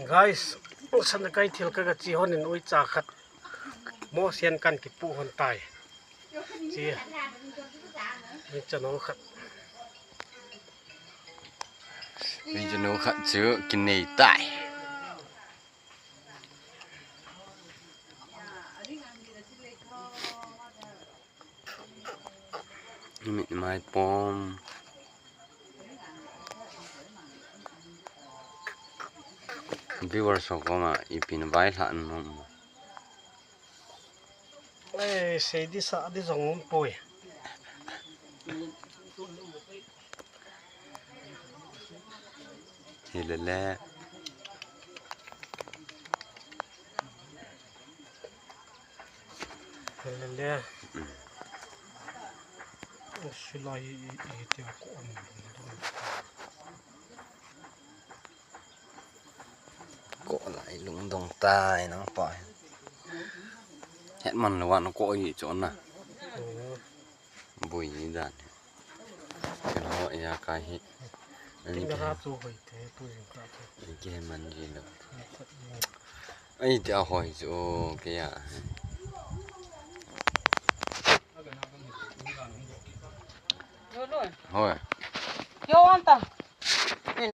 guys sana kai thil ka chi honin oi cha khat mo sian kan ki pu hon tai chi ni chano khatมีจะนูขะเจอกินในใต้มีไม้ปอมวิวร์สก็มาอีปินไว้หลันนมsei di sa di zong um poiเฮลแลle shilai e te ko onก็ไหลลงตรงใต้น้องปอยเฮ็ดมันละว่าน้องก็อีจนน่ะบุยนี่ด่านเฮาอยากายเฮ็ดอันนี้ก็รับสู้ไปเตะตัวเองครับนี่แกมันยินแล้วไอ้จะหอยโจแกอ่ะโอ้ย